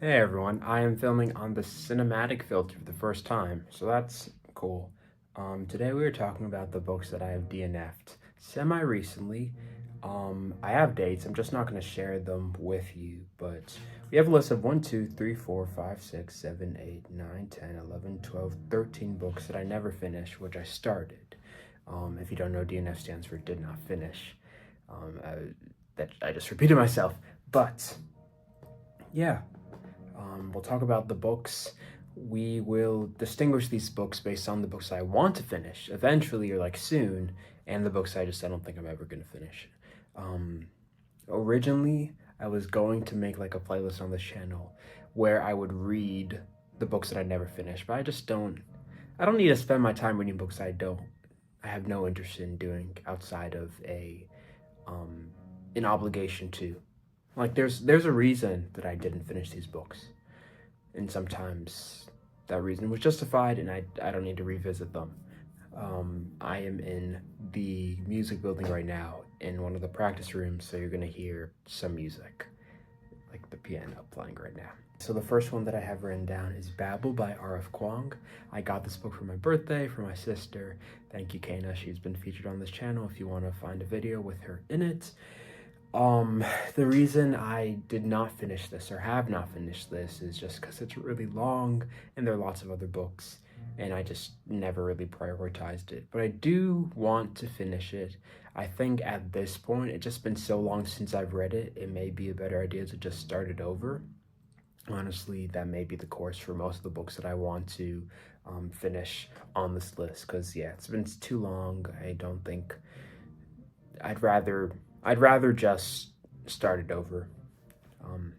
Hey everyone, I am filming on the cinematic filter for the first time, so that's cool. Today we are talking about the books that I have DNF'd semi-recently. I have dates, I'm just not going to share them with you, but we have a list of 1, 2, 3, 4, 5, 6, 7, 8, 9, 10, 11, 12, 13 books that I never finished, which I started. If you don't know, DNF stands for did not finish. That I just repeated myself, but yeah. We'll talk about the books. We will distinguish these books based on the books I want to finish eventually or like soon, and the books I don't think I'm ever going to finish. Um, Originally, I was going to make like a playlist on this channel where I would read the books that I never finished, but I don't need to spend my time reading books I have no interest in doing outside of um, an obligation to. Like there's a reason that I didn't finish these books, and sometimes that reason was justified, and I don't need to revisit them. I am in the music building right now in one of the practice rooms, so you're gonna hear some music, like the piano playing right now. So the first one that I have written down is Babel by R.F. Kuang. I got this book for my birthday from my sister. Thank you, Kana. She's been featured on this channel if you want to find a video with her in it. The reason I did not finish this or have not finished this is just because it's really long and there are lots of other books, and I just never really prioritized it. But I do want to finish it. I think at this point, it's just been so long since I've read it, it may be a better idea to just start it over. Honestly, that may be the course for most of the books that I want to finish on this list, because yeah, it's been too long. I don't think I'd rather I'd rather just start it over. Um,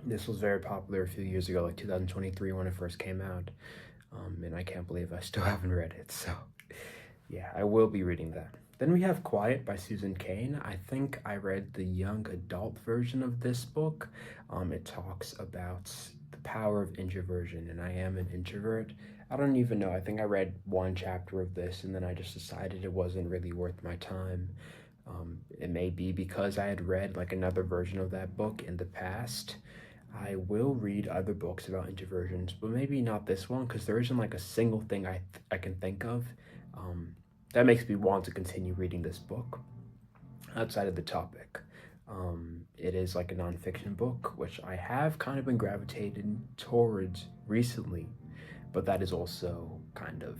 this was very popular a few years ago, like 2023 when it first came out, and I can't believe I still haven't read it. So yeah, I will be reading that. Then we have Quiet by Susan Cain. I think I read the young adult version of this book. It talks about the power of introversion, and I am an introvert. I don't even know. I think I read one chapter of this, and then I just decided it wasn't really worth my time. It may be because I had read like another version of that book in the past. I will read other books about introversions, but maybe not this one because there isn't like a single thing I can think of um, that makes me want to continue reading this book outside of the topic. It is like a nonfiction book, which I have kind of been gravitated towards recently, but that is also kind of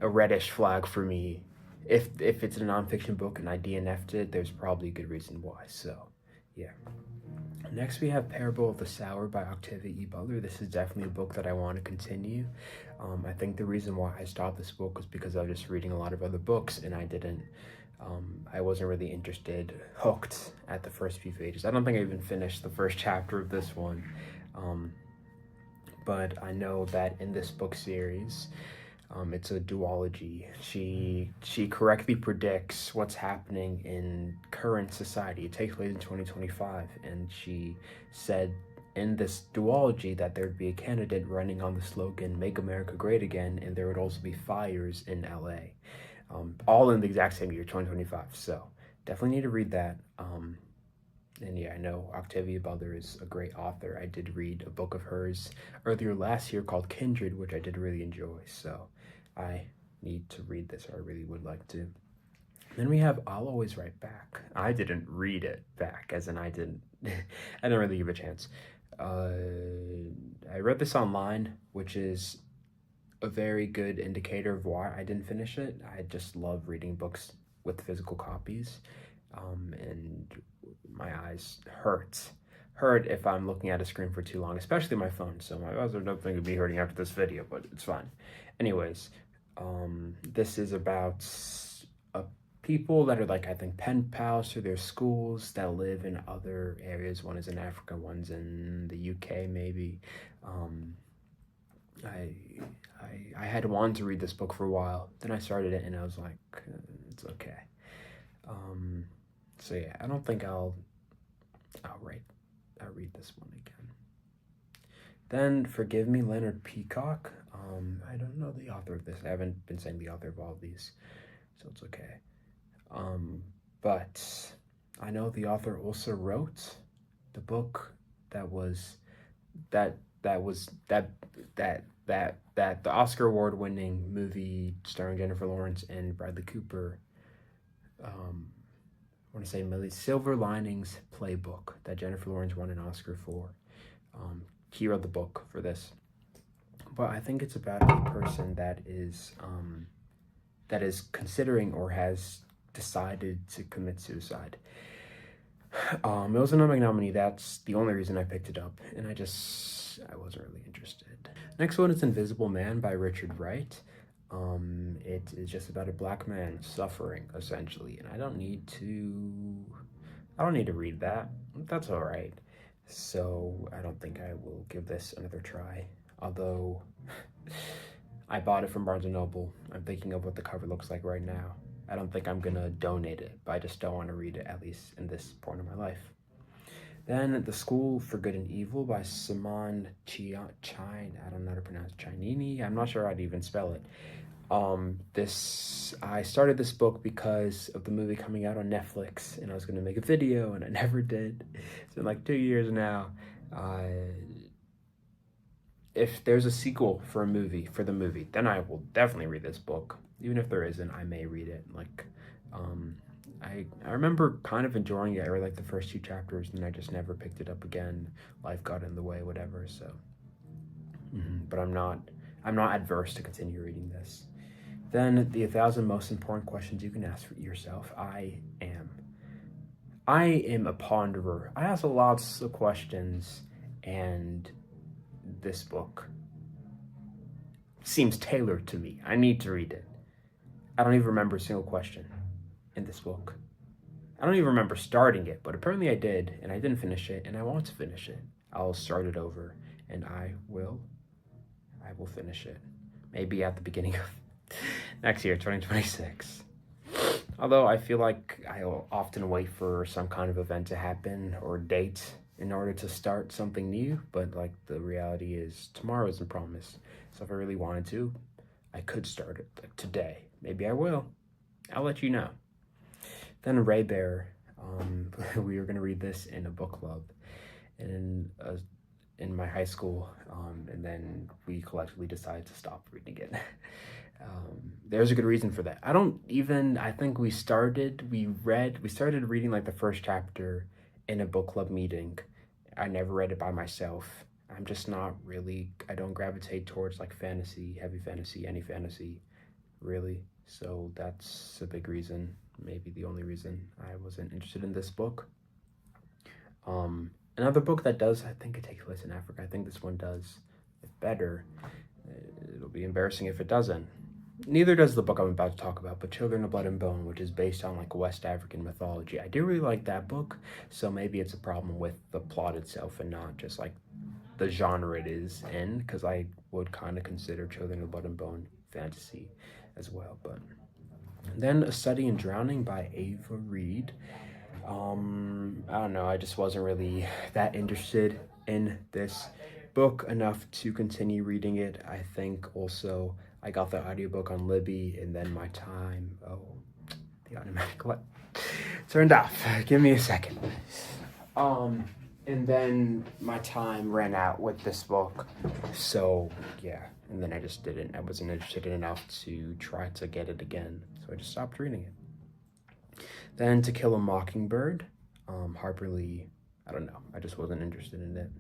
a reddish flag for me. If it's a nonfiction book and I DNF'd it, there's probably a good reason why. So, yeah. Next, we have Parable of the Sower by Octavia E. Butler. This is definitely a book that I want to continue. I think the reason why I stopped this book was because I was just reading a lot of other books, and I wasn't really hooked at the first few pages. I don't think I even finished the first chapter of this one. But I know that in this book series, it's a duology. She correctly predicts what's happening in current society. It takes place in 2025, and she said in this duology that there'd be a candidate running on the slogan "Make America Great Again," and there would also be fires in LA, all in the exact same year, 2025. So definitely need to read that. And yeah, I know Octavia Butler is a great author. I did read a book of hers earlier last year called Kindred, which I did really enjoy. So I need to read this, or I really would like to. Then we have I'll Always Write Back. I didn't read it back, as in I didn't, I didn't really give it a chance. I read this online, which is a very good indicator of why I didn't finish it. I just love reading books with physical copies, and my eyes hurt if I'm looking at a screen for too long, especially my phone. So my eyes are definitely gonna be hurting after this video, but it's fine. Anyways, this is about people that are like, I think, pen pals through their schools that live in other areas. One is in Africa, one's in the UK, maybe. I, I had wanted to read this book for a while. Then I started it, and I was like, it's okay. So yeah, I don't think I'll read this one again. Then Forgive Me, Leonard Peacock. I don't know the author of this. I haven't been saying the author of all of these, so it's okay. But I know the author also wrote the book that was that that was that the Oscar award-winning movie starring Jennifer Lawrence and Bradley Cooper. I want to say Silver Linings Playbook that Jennifer Lawrence won an Oscar for. He wrote the book for this, but I think it's about a person that is considering or has decided to commit suicide. It was an Emmy nominee. That's the only reason I picked it up, and I wasn't really interested. Next one is Invisible Man by Richard Wright. It is just about a black man suffering, essentially, and I don't need to read that. That's all right. So I don't think I will give this another try. Although I bought it from Barnes & Noble. I'm thinking of what the cover looks like right now. I don't think I'm gonna donate it, but I just don't want to read it, at least in this point of my life. Then The School for Good and Evil by Simon Chine. I don't know how to pronounce Chinini. I'm not sure how to even spell it. I started this book because of the movie coming out on Netflix, and I was gonna make a video, and I never did. It's been like 2 years now. If there's a sequel for the movie, then I will definitely read this book. Even if there isn't, I may read it. I remember kind of enjoying it. I read like the first 2 chapters, and I just never picked it up again. Life got in the way, whatever. So, but I'm not adverse to continue reading this. Then the 1,000 most important questions you can ask for yourself. I am a ponderer. I ask lots of questions, and this book seems tailored to me. I need to read it. I don't even remember a single question in this book. I don't even remember starting it, but apparently I did, and I didn't finish it, and I want to finish it. I'll start it over, and I will finish it. Maybe at the beginning of next year, 2026. Although I feel like I'll often wait for some kind of event to happen or date in order to start something new, but like the reality is tomorrow isn't promised. So if I really wanted to, I could start it like today. Maybe I will. I'll let you know. Then Ray Bear. We were gonna read this in a book club, and in my high school, and then we collectively decided to stop reading it. There's a good reason for that. I think we started reading like the first chapter in a book club meeting. I never read it by myself. I'm just not really, I don't gravitate towards like fantasy, heavy fantasy, any fantasy, really. So that's a big reason, maybe the only reason I wasn't interested in this book. Another book that does, I think it takes place in Africa. I think this one does it better. It'll be embarrassing if it doesn't. Neither does the book I'm about to talk about, but Children of Blood and Bone, which is based on like West African mythology. I do really like that book, so maybe it's a problem with the plot itself and not just like the genre it is in, because I would kind of consider Children of Blood and Bone fantasy as well. But then A Study in Drowning by Ava Reed. I don't know, I just wasn't really that interested in this book enough to continue reading it. I think also I got the audiobook on Libby, and then my time, the automatic what? Turned off. Give me a second. And then my time ran out with this book. So yeah, and then I wasn't interested enough to try to get it again. So I just stopped reading it. Then To Kill a Mockingbird, Harper Lee. I don't know. I just wasn't interested in it.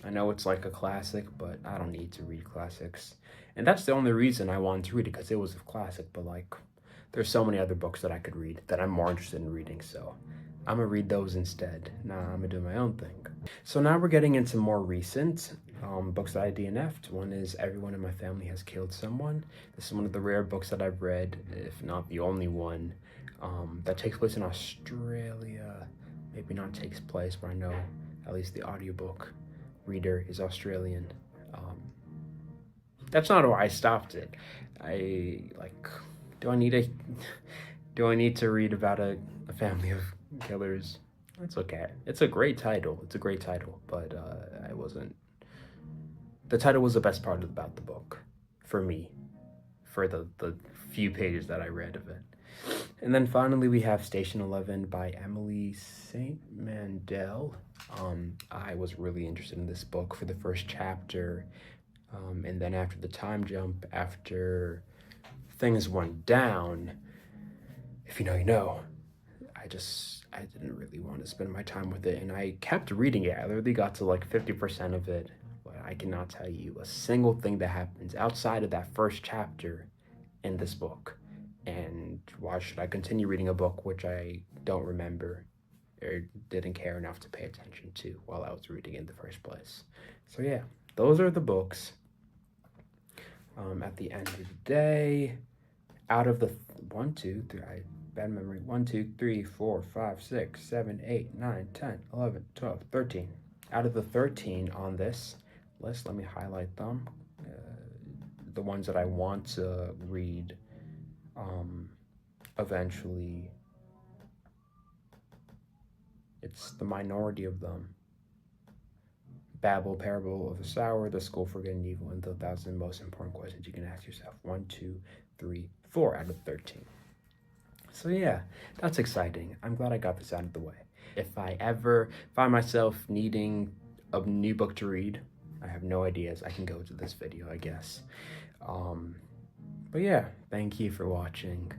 I know it's like a classic, but I don't need to read classics. And that's the only reason I wanted to read it, because it was a classic. But like, there's so many other books that I could read that I'm more interested in reading. So I'm gonna read those instead. Nah, I'm gonna do my own thing. So now we're getting into more recent books that I DNF'd. One is Everyone in My Family Has Killed Someone. This is one of the rare books that I've read, if not the only one, that takes place in Australia. Maybe not takes place, but I know at least the audiobook reader is Australian. That's not why I stopped it. Do I need to read about a family of killers? That's okay. It's a great title. But the title was the best part about the book for me, for the few pages that I read of it. And then finally we have Station 11 by Emily St. Mandel. I was really interested in this book for the first chapter, and then after the time jump, after things went down, if you know, you know, I didn't really want to spend my time with it, and I kept reading it. I literally got to like 50% of it, but I cannot tell you a single thing that happens outside of that first chapter in this book. And why should I continue reading a book which I don't remember or didn't care enough to pay attention to while I was reading in the first place? So yeah, those are the books. At the end of the day, out of the bad memory, 1, 2, 3, 4, 5, 6, 7, 8, 9, 10, 11, 12, 13. Out of the 13 on this list, let me highlight them. The ones that I want to read eventually. It's the minority of them. Babel, Parable of the Sower, The School for Good and Evil, and the 1,000 most important questions you can ask yourself. 1, 2, 3, 4 out of 13. So yeah, that's exciting. I'm glad I got this out of the way. If I ever find myself needing a new book to read, I have no ideas, I can go to this video, I guess. But yeah, thank you for watching.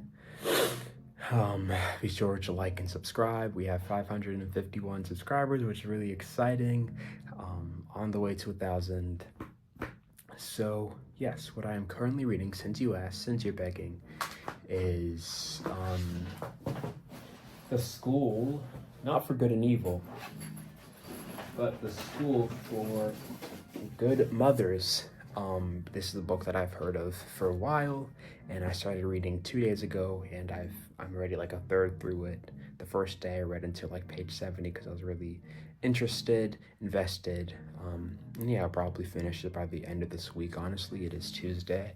Be sure to like and subscribe. We have 551 subscribers, which is really exciting. On the way to 1,000. So yes, what I am currently reading, since you asked, since you're begging, is The School, not for Good and Evil, but The School for Good Mothers. This is a book that I've heard of for a while, and I started reading 2 days ago, and I'm already like a third through it. The first day I read until like page 70 because I was really interested, invested, and yeah, I'll probably finish it by the end of this week. Honestly, it is Tuesday.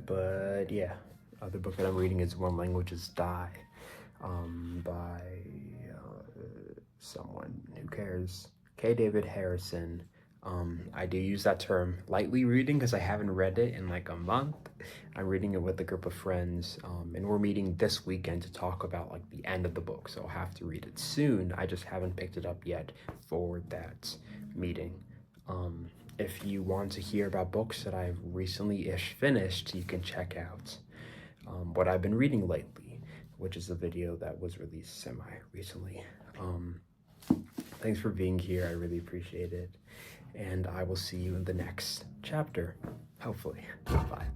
But yeah, other book that I'm reading is When Languages Die, by someone who cares, K. David Harrison. I do use that term lightly reading because I haven't read it in like a month. I'm reading it with a group of friends, and we're meeting this weekend to talk about like the end of the book, so I'll have to read it soon. I just haven't picked it up yet for that meeting. If you want to hear about books that I've recently-ish finished, you can check out what I've been reading lately, which is a video that was released semi-recently. Thanks for being here, I really appreciate it. And I will see you in the next chapter, hopefully. Bye.